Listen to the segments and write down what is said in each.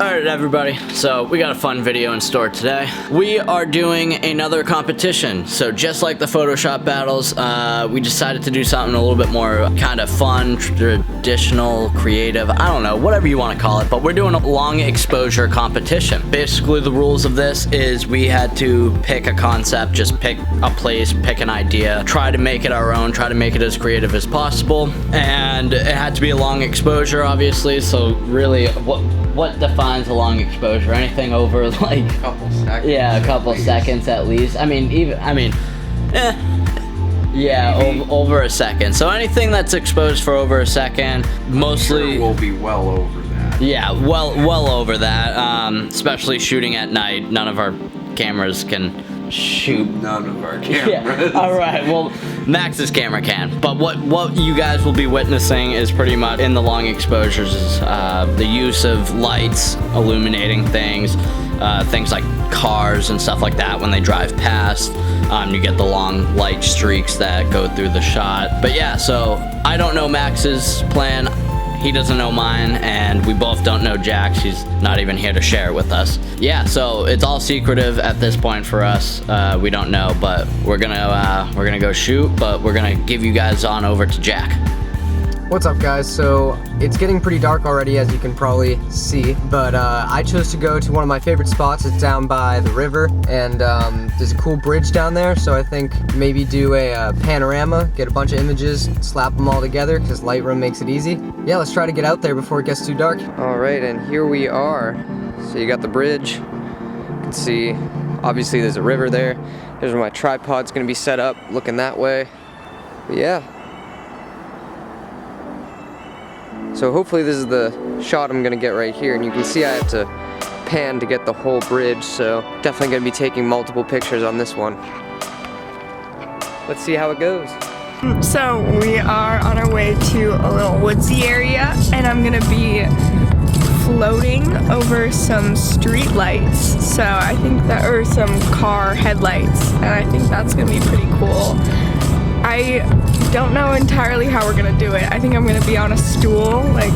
Alright everybody, so we got a fun video in store today. We are doing another competition. So just like the Photoshop battles, we decided to do something a little bit more kind of fun, traditional, creative, I don't know, whatever you want to call it, but we're doing a long exposure competition. Basically the rules of this is we had to pick a concept, just pick a place, pick an idea, try to make it our own, try to make it as creative as possible, and it had to be a long exposure obviously, so really what defines a long exposure? Anything over like a couple seconds. Yeah, a couple seconds at least. Over a second. So anything that's exposed for over a second, mostly will be well over that. Yeah, well over that. Especially shooting at night. None of our cameras can shoot. None of our cameras. Yeah. All right. Well, Max's camera can. But what you guys will be witnessing is pretty much in the long exposures is the use of lights illuminating things, things like cars and stuff like that when they drive past. You get the long light streaks that go through the shot. But yeah, so I don't know Max's plan. He doesn't know mine, and we both don't know Jack's. He's not even here to share it with us. Yeah, so it's all secretive at this point for us. We don't know, but we're gonna go shoot, but we're gonna give you guys on over to Jack. What's up guys? So it's getting pretty dark already, as you can probably see, but I chose to go to one of my favorite spots. It's down by the river, and there's a cool bridge down there, so I think maybe do a panorama, get a bunch of images, slap them all together, because Lightroom makes it easy. Yeah, let's try to get out there before it gets too dark. Alright, and here we are. So you got the bridge, you can see obviously there's a river there. Here's where my tripod's going to be set up, looking that way. But yeah. So hopefully this is the shot I'm gonna get right here, and you can see I have to pan to get the whole bridge, so definitely gonna be taking multiple pictures on this one. Let's see how it goes. So we are on our way to a little woodsy area, and I'm gonna be floating over some street lights. So I think that, or some car headlights, and I think that's gonna be pretty cool. I don't know entirely how we're gonna do it. I think I'm gonna be on a stool, like,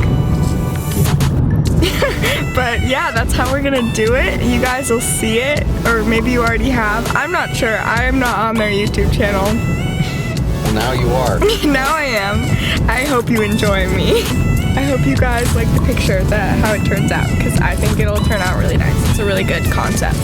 but yeah, that's how we're gonna do it. You guys will see it, or maybe you already have. I'm not sure. I am not on their YouTube channel. Well, now you are. Now I am. I hope you enjoy me. I hope you guys like the picture, how it turns out, because I think it'll turn out really nice. It's a really good concept.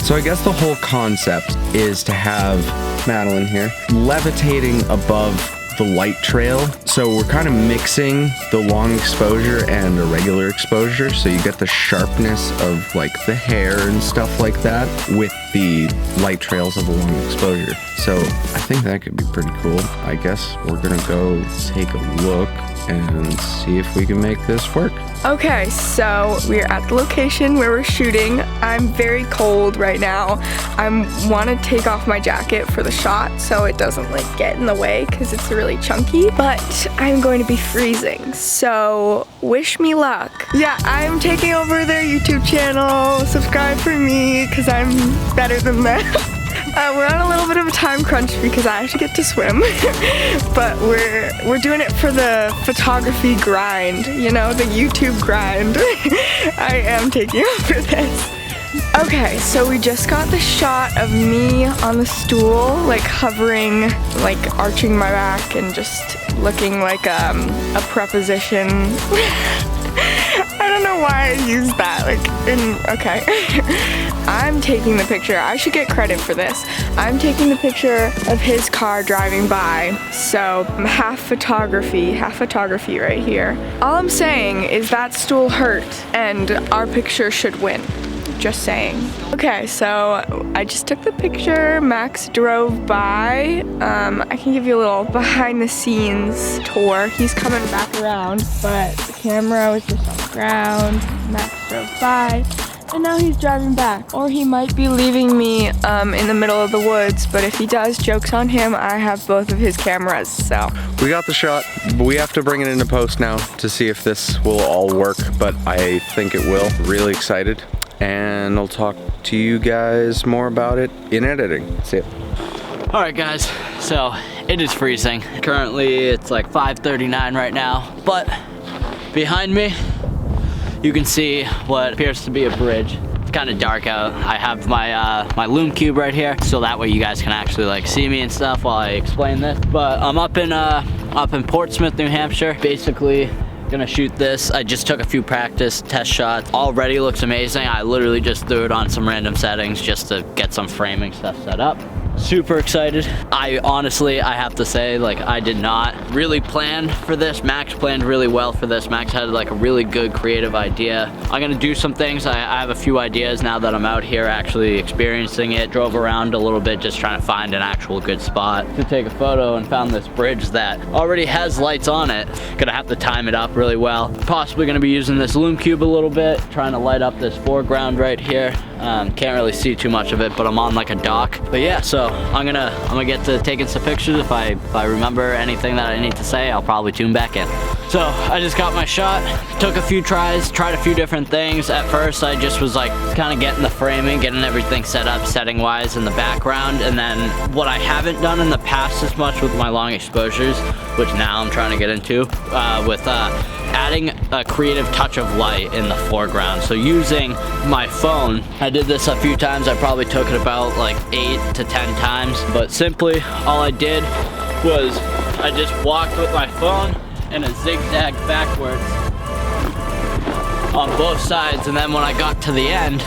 So I guess the whole concept is to have Madeline here levitating above the light trail. So we're kind of mixing the long exposure and the regular exposure, so you get the sharpness of like the hair and stuff like that with the light trails of the long exposure. So I think that could be pretty cool. I guess we're gonna go take a look and see if we can make this work. Okay, so we're at the location where we're shooting. I'm very cold right now. I want to take off my jacket for the shot so it doesn't like get in the way because it's really chunky, but I'm going to be freezing, so wish me luck. Yeah, I'm taking over their YouTube channel. Subscribe for me because I'm better than them. We're on a little bit of a time crunch because I have to get to swim, but we're doing it for the photography grind, you know, the YouTube grind. I am taking over this. Okay, so we just got the shot of me on the stool, like hovering, like arching my back and just looking like a preposition. I don't know why I used that, okay. I'm taking the picture. I should get credit for this. I'm taking the picture of his car driving by, so I'm half photography right here. All I'm saying is that stool hurt, and our picture should win. Just saying. Okay, so I just took the picture. Max drove by. I can give you a little behind the scenes tour. He's coming back around, but the camera was just on the ground. Max drove by, and now he's driving back. Or he might be leaving me in the middle of the woods, but if he does, joke's on him. I have both of his cameras, so. We got the shot, but we have to bring it into post now to see if this will all work, but I think it will. Really excited. And I'll talk to you guys more about it in editing. See ya. Alright guys, so it is freezing. Currently it's like 5:39 right now, but behind me you can see what appears to be a bridge. It's kind of dark out. I have my my loom cube right here, so that way you guys can actually like see me and stuff while I explain this. But I'm up in Portsmouth, New Hampshire. Basically gonna shoot this. I just took a few practice test shots. Already looks amazing. I literally just threw it on some random settings just to get some framing stuff set up. Super excited. I honestly have to say, like, I did not really plan for this. Max planned really well for this. Max had like a really good creative idea. I'm gonna do some things. I have a few ideas now that I'm out here actually experiencing it. Drove around a little bit just trying to find an actual good spot to take a photo, and found this bridge that already has lights on it. Gonna have to time it up really well. Possibly gonna be using this loom cube a little bit, trying to light up this foreground right here. Can't really see too much of it, but I'm on like a dock. But yeah, so I'm gonna get to taking some pictures. If I remember anything that I need to say, I'll probably tune back in. So I just got my shot, took a few tries, tried a few different things. At first I just was like kind of getting the framing, getting everything set up setting wise in the background. And then what I haven't done in the past as much with my long exposures, which now I'm trying to get into, with adding a creative touch of light in the foreground. So using my phone, I did this a few times. I probably took it about like 8 to 10 times, but simply all I did was I just walked with my phone in a zigzag backwards on both sides, and then when I got to the end,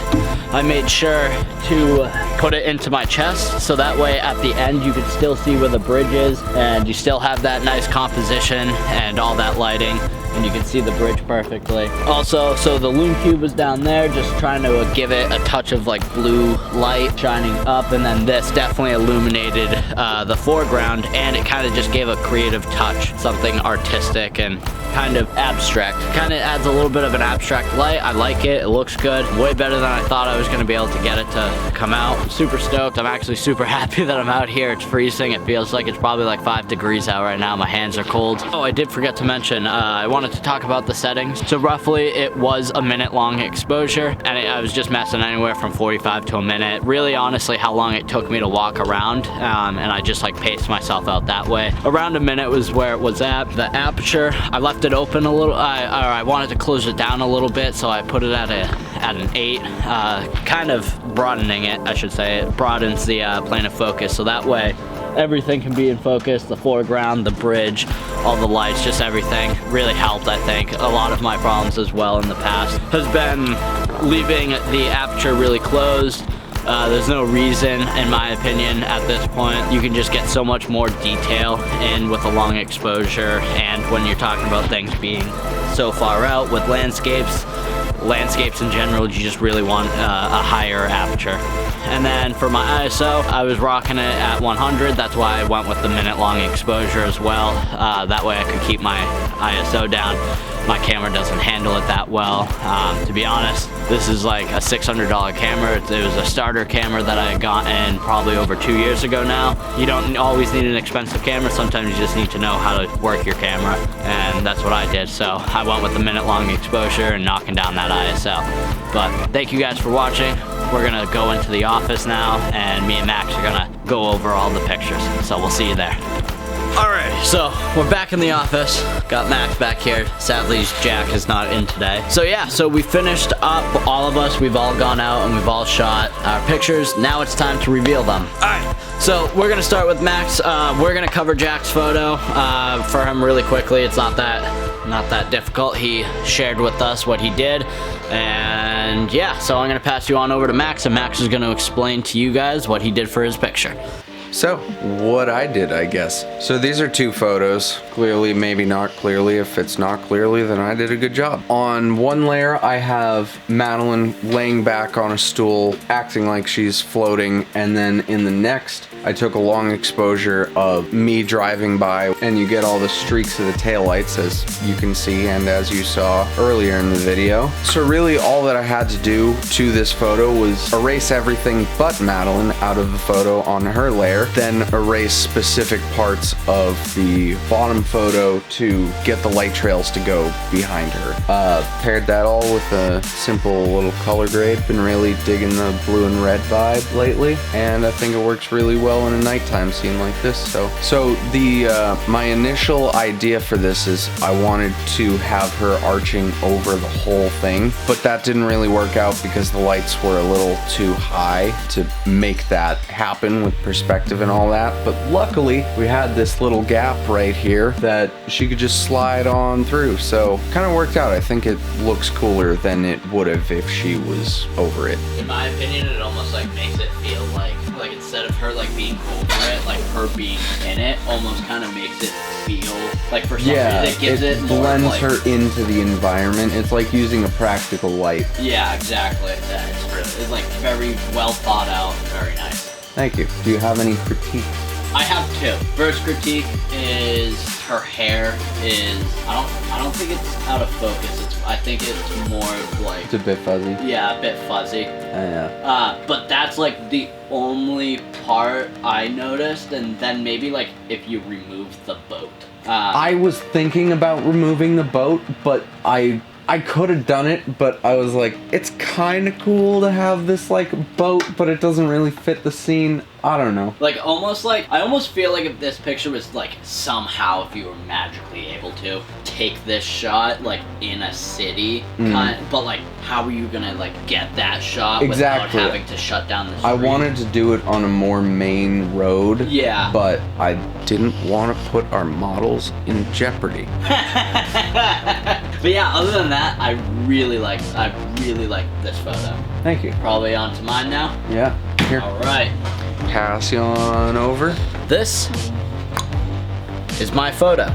I made sure to put it into my chest, so that way at the end you can still see where the bridge is, and you still have that nice composition and all that lighting, and you can see the bridge perfectly. Also, so the loom cube was down there, just trying to give it a touch of like blue light shining up, and then this definitely illuminated the foreground, and it kind of just gave a creative touch, something artistic and kind of abstract. Kind of adds a little bit of an abstract light. I like it. It looks good. Way better than I thought I was going to be able to get it to come out. I'm super stoked. I'm actually super happy that I'm out here. It's freezing. It feels like it's probably like 5 degrees out right now. My hands are cold. Oh, I did forget to mention, I wanted to talk about the settings. So roughly it was a minute long exposure, and I was just messing anywhere from 45 to a minute. Really, honestly, how long it took me to walk around, and I just like paced myself out that way. Around a minute was where it was at. The aperture, I left it open a little. I wanted to close it down a little bit, so I put it at an 8, kind of broadening it, I should say. It broadens the plane of focus, so that way everything can be in focus. The foreground, the bridge, all the lights, just everything really helped. I think a lot of my problems as well in the past has been leaving the aperture really closed. There's no reason, in my opinion, at this point. You can just get so much more detail in with a long exposure, and when you're talking about things being so far out with landscapes in general, you just really want a higher aperture. And then for my ISO, I was rocking it at 100. That's why I went with the minute-long exposure as well. That way I could keep my ISO down. My camera doesn't handle it that well. To be honest, this is like a $600 camera. It was a starter camera that I had gotten probably over 2 years ago now. You don't always need an expensive camera. Sometimes you just need to know how to work your camera, and that's what I did. So I went with the minute-long exposure and knocking down that ISO. But thank you guys for watching. We're gonna go into the office now, and me and Max are gonna go over all the pictures. So we'll see you there. Alright, so we're back in the office. Got Max back here. Sadly, Jack is not in today. So yeah, so we finished up, all of us. We've all gone out and we've all shot our pictures. Now it's time to reveal them. Alright, so we're gonna start with Max. We're gonna cover Jack's photo for him really quickly. It's not that difficult. He shared with us what he did. And yeah, so I'm gonna pass you on over to Max, and Max is gonna explain to you guys what he did for his picture. So, what I did, I guess. So these are 2 photos. Clearly, maybe not clearly. If it's not clearly, then I did a good job. On one layer, I have Madeline laying back on a stool, acting like she's floating. And then in the next, I took a long exposure of me driving by, and you get all the streaks of the taillights, as you can see and as you saw earlier in the video. So really, all that I had to do to this photo was erase everything but Madeline out of the photo on her layer, there, then erase specific parts of the bottom photo to get the light trails to go behind her. Paired that all with a simple little color grade. Been really digging the blue and red vibe lately, and I think it works really well in a nighttime scene like this. So the my initial idea for this is I wanted to have her arching over the whole thing, but that didn't really work out because the lights were a little too high to make that happen with perspective and all that. But luckily we had this little gap right here that she could just slide on through, so kind of worked out. I think it looks cooler than it would have if she was over it. In my opinion, it almost like makes it feel like instead of her like being over it, like her being in it almost kind of makes it feel like for some reason it gives it more blends like, her into the environment. It's like using a practical light. Yeah, exactly. Yeah, it's like very well thought out, very nice. Thank you. Do you have any critiques? I have two. First critique is her hair is I don't think it's out of focus. I think it's more of like It's a bit fuzzy. Yeah, a bit fuzzy. Yeah. But that's like the only part I noticed, and then maybe like if you remove the boat. I was thinking about removing the boat, but I could have done it, but I was like, it's kind of cool to have this like boat, but it doesn't really fit the scene. I don't know. Like I almost feel like if this picture was like somehow if you were magically able to take this shot like in a city, but like how are you gonna like get that shot without having to shut down the street? I wanted to do it on a more main road. Yeah. But I didn't want to put our models in jeopardy. But yeah, other than that, I really like this photo. Thank you. Probably on to mine now? Yeah. Here. All right. Pass you on over. This is my photo.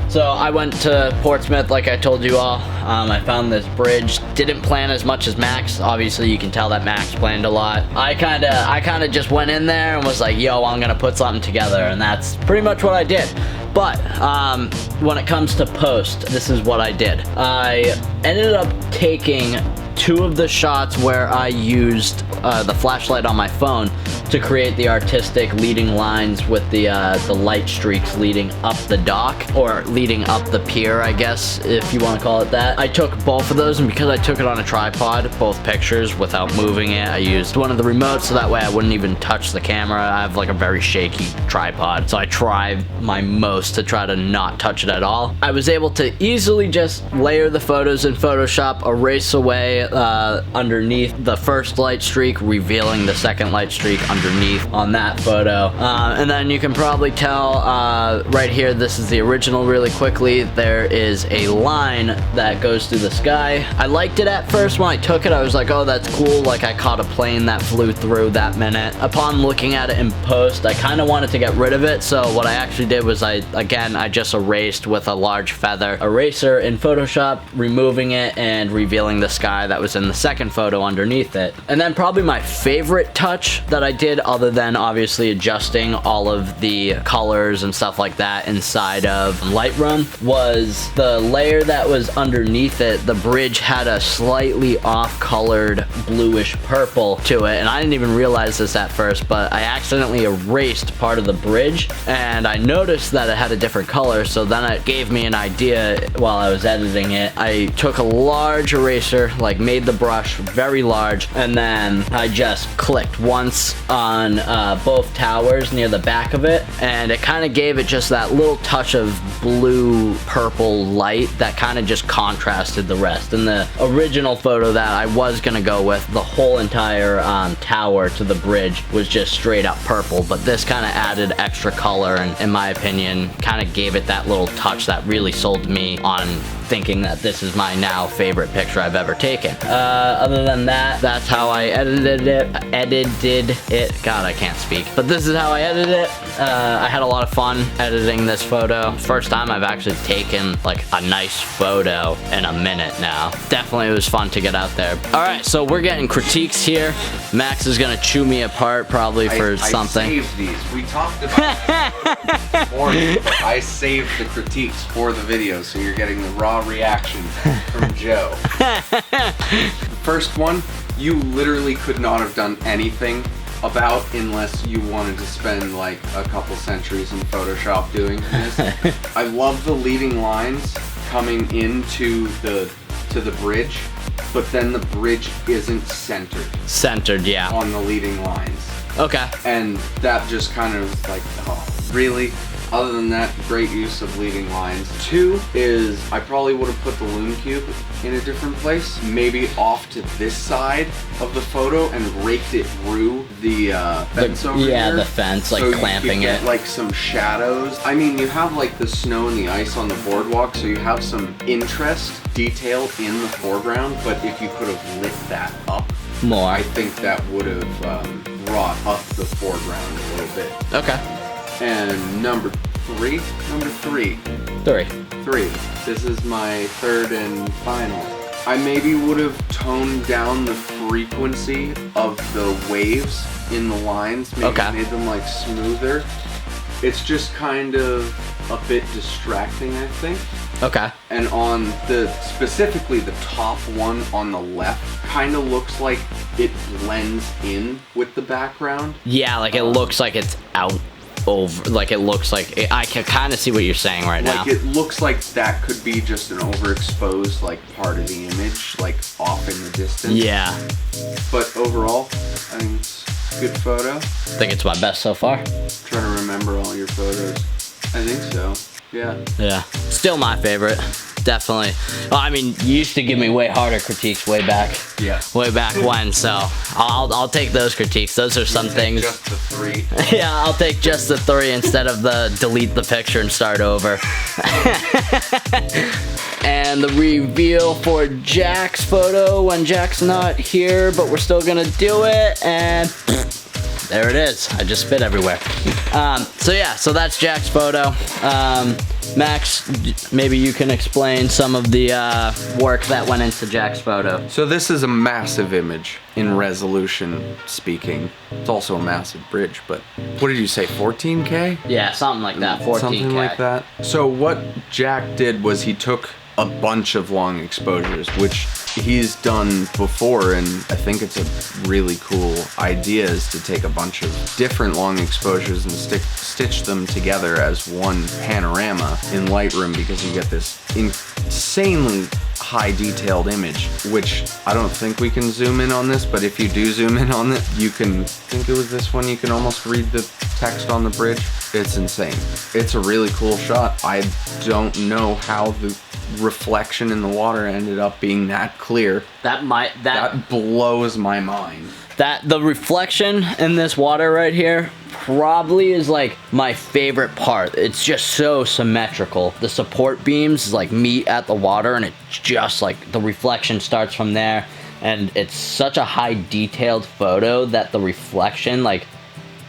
So I went to Portsmouth, like I told you all. I found this bridge. Didn't plan as much as Max. Obviously, you can tell that Max planned a lot. I kinda just went in there and was like, yo, I'm gonna put something together, and that's pretty much what I did. But when it comes to post, this is what I did. I ended up taking two of the shots where I used the flashlight on my phone to create the artistic leading lines with the light streaks leading up the dock, or leading up the pier, I guess, if you want to call it that. I took both of those, and because I took it on a tripod, both pictures, without moving it, I used one of the remotes so that way I wouldn't even touch the camera. I have like a very shaky tripod, so I tried my most to try to not touch it at all. I was able to easily just layer the photos in Photoshop, erase away underneath the first light streak, revealing the second light streak underneath on that photo. And then you can probably tell right here, this is the original really quickly. There is a line that goes through the sky. I liked it at first when I took it. I was like, oh, that's cool. Like I caught a plane that flew through that minute. Upon looking at it in post, I kind of wanted to get rid of it. So what I actually did was I just erased with a large feather eraser in Photoshop, removing it and revealing the sky that was in the second photo underneath it. And then probably my favorite touch that I did, other than obviously adjusting all of the colors and stuff like that inside of Lightroom, was the layer that was underneath it. The bridge had a slightly off-colored bluish purple to it, and I didn't even realize this at first, but I accidentally erased part of the bridge, and I noticed that it had a different color, so then it gave me an idea while I was editing it. I took a large eraser, like made the brush very large, and then I just clicked once on both towers near the back of it, and it kind of gave it just that little touch of blue purple light that kind of just contrasted the rest. In the original photo that I was gonna go with, the whole entire tower to the bridge was just straight up purple, but this kind of added extra color, and in my opinion kind of gave it that little touch that really sold me on thinking that this is my now favorite picture I've ever taken. Other than that, that's how I edited it. God, I can't speak. But this is how I edited it. I had a lot of fun editing this photo. First time I've actually taken like a nice photo in a minute now. Definitely it was fun to get out there. All right, so we're getting critiques here. Max is gonna chew me apart probably for something. I saved these. We talked about it this morning. I saved the critiques for the video, so you're getting the raw reaction from Joe. The first one, you literally could not have done anything about unless you wanted to spend like a couple centuries in Photoshop doing this. I love the leading lines coming into the bridge, but then the bridge isn't centered. Centered, yeah. On the leading lines. Okay. And that just kind of like, oh, really? Other than that, great use of leading lines. 2 is I probably would have put the loom cube in a different place, maybe off to this side of the photo and raked it through the fence over here. Yeah, the fence, like so clamping you could get, it. like some shadows. I mean, you have like the snow and the ice on the boardwalk, so you have some interest, detail in the foreground, but if you could have lit that up More. I think that would have brought up the foreground a little bit. Okay. And number three. 3. This is my third and final. I maybe would have toned down the frequency of the waves in the lines. Maybe made them like smoother. It's just kind of a bit distracting, I think. Okay. And on specifically the top one on the left, kind of looks like it blends in with the background. Yeah, like it looks like it's out over, like it looks like, I can kind of see what you're saying right now. Like it looks like that could be just an overexposed like part of the image, like off in the distance. Yeah. But overall, I think it's a good photo. I think it's my best so far. Trying to remember all your photos. I think so. Yeah. Yeah. Still my favorite. Definitely. Well, I mean, you used to give me way harder critiques way back. Yeah. Way back when, so I'll take those critiques. Those are some things. Just the 3. Yeah, I'll take just the 3 instead of the delete the picture and start over. And the reveal for Jack's photo when Jack's not here, but we're still gonna do it, and there it is. I just spit everywhere. So yeah, so that's Jack's photo. Max, maybe you can explain some of the work that went into Jack's photo. So this is a massive image in resolution speaking. It's also a massive bridge, but what did you say, 14K? Yeah, something like that, 14K. Something like that. So what Jack did was he took a bunch of long exposures, which he's done before, and I think it's a really cool idea is to take a bunch of different long exposures and stitch them together as one panorama in Lightroom, because you get this insanely high detailed image, which I don't think we can zoom in on this, but if you do zoom in on it, you can, I think it was this one, you can almost read the text on the bridge. It's insane. It's a really cool shot. I don't know how the reflection in the water ended up being that clear. That blows my mind. That the reflection in this water right here probably is like my favorite part. It's just so symmetrical. The support beams like meet at the water, and it's just like the reflection starts from there, and it's such a high detailed photo that the reflection like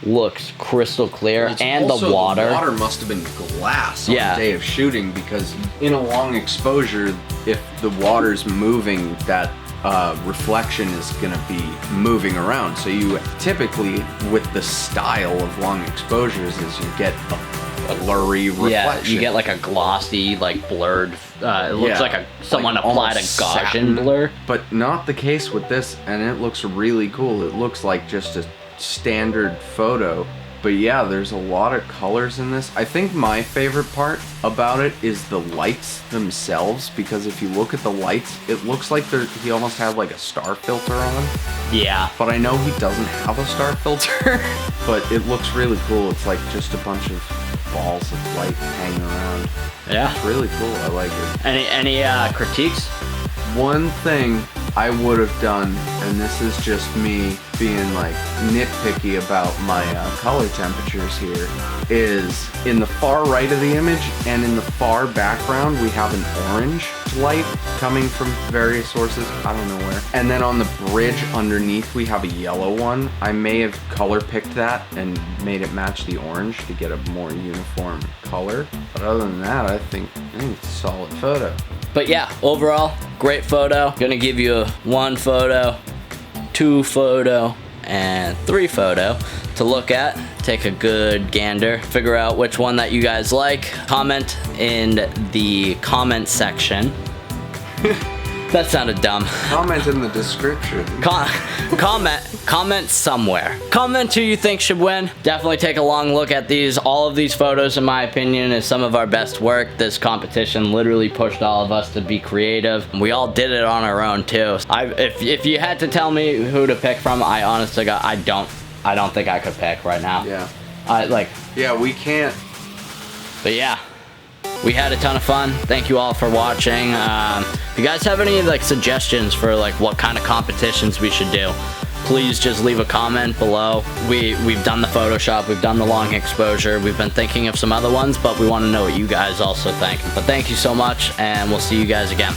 looks crystal clear. And also, the water must have been glass on the day of shooting, because in a long exposure, if the water's moving, that reflection is going to be moving around. So you typically, with the style of long exposures, is you get a blurry reflection. Yeah, you get like a glossy, like blurred, it looks like someone like applied a Gaussian blur. But not the case with this, and it looks really cool. It looks like just a standard photo. But yeah, there's a lot of colors in this. I think my favorite part about it is the lights themselves, because if you look at the lights, it looks like he almost had like a star filter on. Yeah. But I know he doesn't have a star filter. But it looks really cool. It's like just a bunch of balls of light hanging around. Yeah. It's really cool. I like it. Any critiques? One thing I would have done, and this is just me being like nitpicky about my color temperatures here, is in the far right of the image and in the far background we have an orange light coming from various sources, I don't know where. And then on the bridge underneath we have a yellow one. I may have color picked that and made it match the orange to get a more uniform color. But other than that, I think it's a solid photo. But yeah, overall, great photo. Gonna give you a 1 photo, 2 photo, and 3 photo to look at. Take a good gander, figure out which one that you guys like. Comment in the comment section. That sounded dumb. Comment in the description. Comment comment somewhere. Comment who you think should win. Definitely take a long look at these. All of these photos, in my opinion, is some of our best work. This competition literally pushed all of us to be creative. We all did it on our own too. If you had to tell me who to pick from, I honestly got, I don't think I could pick right now. Yeah. Yeah, we can't. But yeah, we had a ton of fun. Thank you all for watching. If you guys have any like suggestions for like what kind of competitions we should do, please just leave a comment below. We've done the Photoshop, we've done the long exposure, we've been thinking of some other ones, but we want to know what you guys also think. But thank you so much, and we'll see you guys again.